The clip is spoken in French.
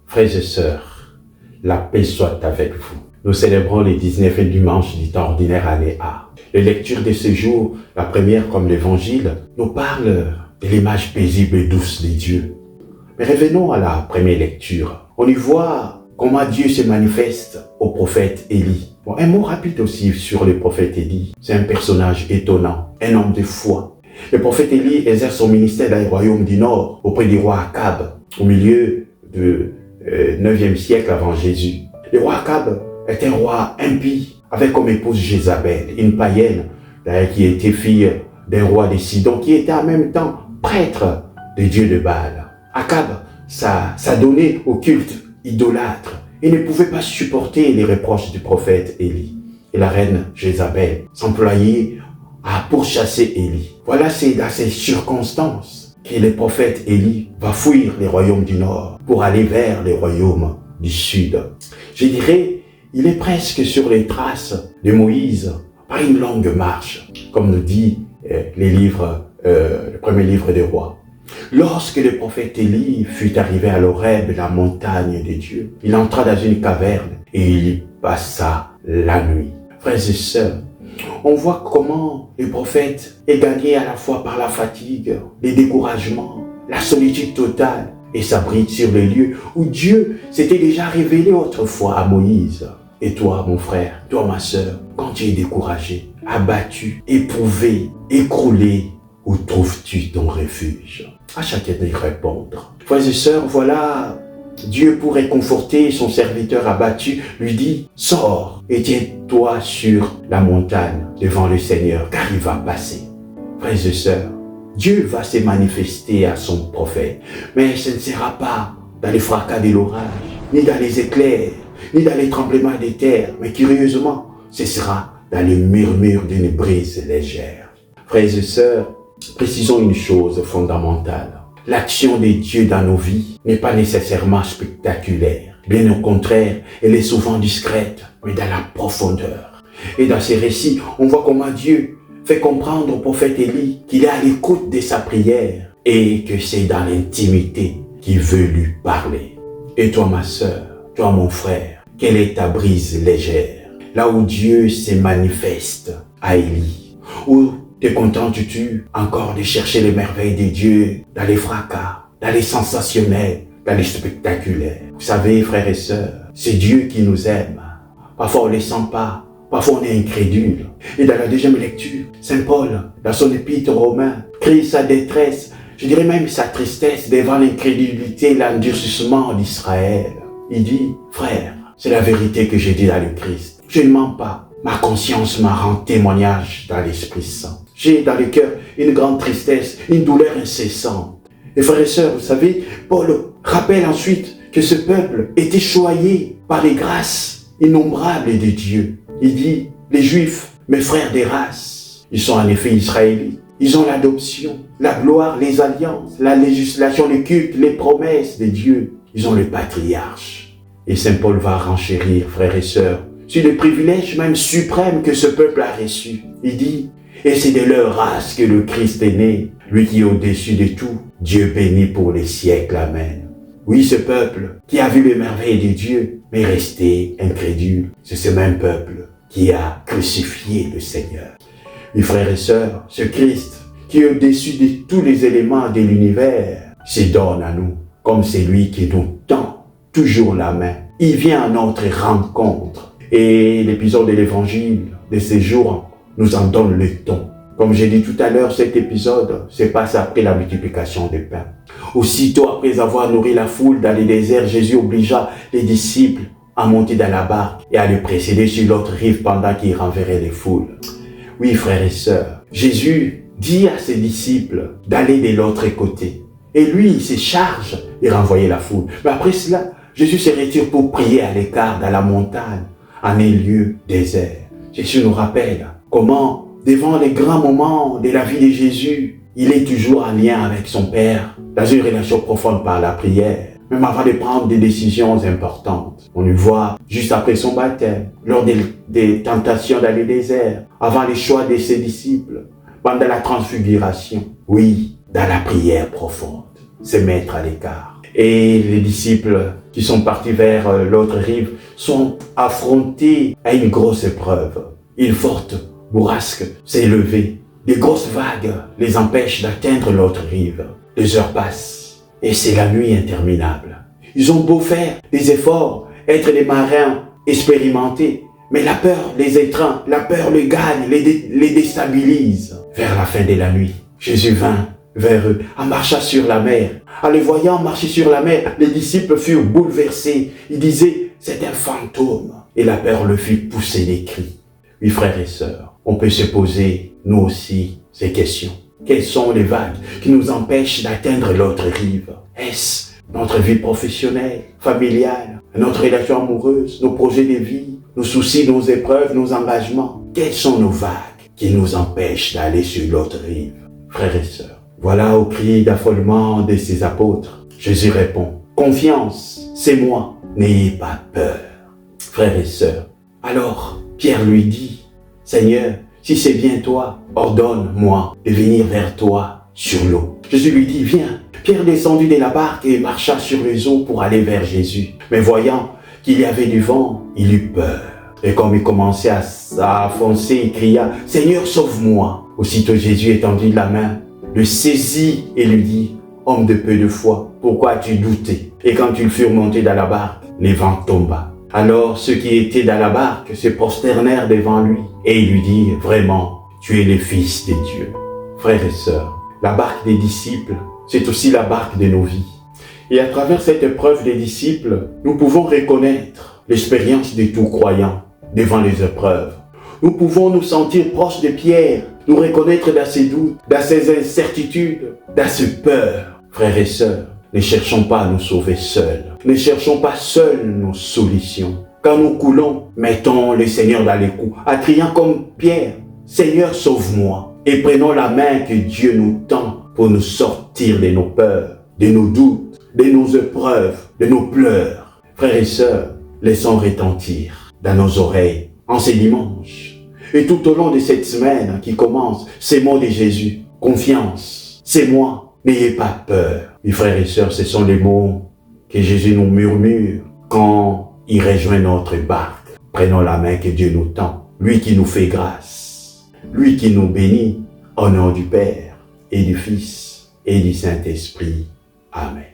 Frères et sœurs, la paix soit avec vous. Nous célébrons le 19e dimanche du temps ordinaire année A. Les lectures de ce jour, la première comme l'Évangile, nous parle de l'image paisible et douce de Dieu. Mais revenons à la première lecture. On y voit comment Dieu se manifeste au prophète Élie. Un mot rapide aussi sur le prophète Élie. C'est un personnage étonnant, un homme de foi. Le prophète Élie exerce son ministère dans le royaume du Nord, auprès du roi Akab, au milieu du 9e siècle avant Jésus. Le roi Akab est un roi impie, avec comme épouse Jézabel, une païenne, d'ailleurs qui était fille d'un roi de Sidon, qui était en même temps prêtre de Dieu de Baal. Akab s'adonnait au culte idolâtre et ne pouvait pas supporter les reproches du prophète Élie. Et la reine Jézabel s'employait à pourchasser Élie. Voilà, c'est dans ces circonstances que le prophète Élie va fuir les royaumes du Nord pour aller vers les royaumes du Sud. Je dirais, il est presque sur les traces de Moïse par une longue marche, comme nous dit le premier livre des rois. Lorsque le prophète Élie fut arrivé à l'Horeb, la montagne de Dieu, il entra dans une caverne et il y passa la nuit. Frères et sœurs, on voit comment le prophète est gagné à la fois par la fatigue, le découragement, la solitude totale et s'abrite sur les lieux où Dieu s'était déjà révélé autrefois à Moïse. Et toi, mon frère, toi, ma sœur, quand tu es découragé, abattu, éprouvé, écroulé, où trouves-tu ton refuge? À chacun de répondre. Frères et sœurs, voilà, Dieu pour réconforter son serviteur abattu, lui dit, sors et tiens-toi sur la montagne devant le Seigneur, car il va passer. Frères et sœurs, Dieu va se manifester à son prophète, mais ce ne sera pas dans les fracas de l'orage, ni dans les éclairs, ni dans les tremblements des terres, mais curieusement, ce sera dans le murmure d'une brise légère. Frères et sœurs, précisons une chose fondamentale. L'action de Dieu dans nos vies n'est pas nécessairement spectaculaire. Bien au contraire, elle est souvent discrète, mais dans la profondeur. Et dans ces récits, on voit comment Dieu fait comprendre au prophète Élie qu'il est à l'écoute de sa prière et que c'est dans l'intimité qu'il veut lui parler. Et toi, ma sœur, toi, mon frère, quelle est ta brise légère? Là où Dieu se manifeste à Élie, où te contentes-tu encore de chercher les merveilles de Dieu dans les fracas, dans les sensationnels, dans les spectaculaires? Vous savez, frères et sœurs, c'est Dieu qui nous aime. Parfois on ne le sent pas, parfois on est incrédule. Et dans la deuxième lecture, Saint Paul, dans son épître aux Romains, crie sa détresse, je dirais même sa tristesse devant l'incrédulité et l'endurcissement d'Israël. Il dit, frère, c'est la vérité que j'ai dit dans le Christ. Je ne mens pas. Ma conscience m'a rend témoignage dans l'Esprit Saint. J'ai dans le cœur une grande tristesse, une douleur incessante. Et frères et sœurs, vous savez, Paul rappelle ensuite que ce peuple était choyé par les grâces innombrables de Dieu. Il dit, les Juifs, mes frères des races, ils sont en effet israélites. Ils ont l'adoption, la gloire, les alliances, la législation, le culte, les promesses de Dieu. Ils ont le patriarche. Et Saint Paul va renchérir, frères et sœurs, sur le privilège même suprême que ce peuple a reçu. Il dit, et c'est de leur race que le Christ est né, lui qui est au-dessus de tout, Dieu béni pour les siècles. Amen. Oui, ce peuple qui a vu les merveilles de Dieu, mais resté incrédule, c'est ce même peuple qui a crucifié le Seigneur. Mes frères et sœurs, ce Christ qui est au-dessus de tous les éléments de l'univers, se donne à nous, comme c'est lui qui nous tend toujours la main. Il vient à notre rencontre. Et l'épisode de l'évangile de ces jours nous en donne le ton. Comme j'ai dit tout à l'heure, cet épisode se passe après la multiplication des pains. Aussitôt après avoir nourri la foule dans le désert, Jésus obligea les disciples à monter dans la barque et à le précéder sur l'autre rive pendant qu'il renverrait les foules. Oui, frères et sœurs, Jésus dit à ses disciples d'aller de l'autre côté. Et lui, il se charge de renvoyer la foule. Mais après cela, Jésus se retire pour prier à l'écart dans la montagne, en un lieu désert. Jésus nous rappelle comment, devant les grands moments de la vie de Jésus, il est toujours en lien avec son Père, dans une relation profonde par la prière, même avant de prendre des décisions importantes. On le voit juste après son baptême, lors des tentations dans le désert, avant les choix de ses disciples, pendant la transfiguration. Oui, dans la prière profonde, se mettre à l'écart. Et les disciples qui qui sont partis vers l'autre rive sont affrontés à une grosse épreuve. Une forte bourrasque s'est élevée. Des grosses vagues les empêchent d'atteindre l'autre rive. 2 heures passent et c'est la nuit interminable. Ils ont beau faire des efforts, être des marins expérimentés, mais la peur les étreint, la peur les gagne, les déstabilise. Vers la fin de la nuit, Jésus vint vers eux, en marchant sur la mer. En les voyant marcher sur la mer, les disciples furent bouleversés. Ils disaient, c'est un fantôme. Et la peur le fit pousser des cris. Oui, frères et sœurs, on peut se poser, nous aussi, ces questions. Quelles sont les vagues qui nous empêchent d'atteindre l'autre rive? Est-ce notre vie professionnelle, familiale, notre relation amoureuse, nos projets de vie, nos soucis, nos épreuves, nos engagements? Quelles sont nos vagues qui nous empêchent d'aller sur l'autre rive? Frères et sœurs, voilà au cri d'affolement de ses apôtres. Jésus répond, confiance, c'est moi, n'ayez pas peur. Frères et sœurs, alors Pierre lui dit, Seigneur, si c'est bien toi, ordonne-moi de venir vers toi sur l'eau. Jésus lui dit, viens. Pierre descendit de la barque et marcha sur les eaux pour aller vers Jésus. Mais voyant qu'il y avait du vent, il eut peur. Et comme il commençait à foncer, il cria, Seigneur, sauve-moi. Aussitôt Jésus étendit la main, le saisit et lui dit, homme de peu de foi, pourquoi as-tu douté? Et quand ils furent montés dans la barque, le vent tomba. Alors ceux qui étaient dans la barque se prosternèrent devant lui et lui dirent, vraiment, tu es le Fils de Dieu. Frères et sœurs, la barque des disciples, c'est aussi la barque de nos vies. Et à travers cette épreuve des disciples, nous pouvons reconnaître l'expérience de tout croyant devant les épreuves. Nous pouvons nous sentir proches de Pierre, nous reconnaître dans ses doutes, dans ses incertitudes, dans ses peurs. Frères et sœurs, ne cherchons pas à nous sauver seuls. Ne cherchons pas seuls nos solutions. Quand nous coulons, mettons le Seigneur dans les coups, en criant comme Pierre, Seigneur, sauve-moi. Et prenons la main que Dieu nous tend pour nous sortir de nos peurs, de nos doutes, de nos épreuves, de nos pleurs. Frères et sœurs, laissons retentir dans nos oreilles, en ces dimanches, et tout au long de cette semaine qui commence, ces mots de Jésus. Confiance, c'est moi, n'ayez pas peur. Mes frères et sœurs, ce sont les mots que Jésus nous murmure quand il rejoint notre barque. Prenons la main que Dieu nous tend, lui qui nous fait grâce, lui qui nous bénit, au nom du Père et du Fils et du Saint-Esprit. Amen.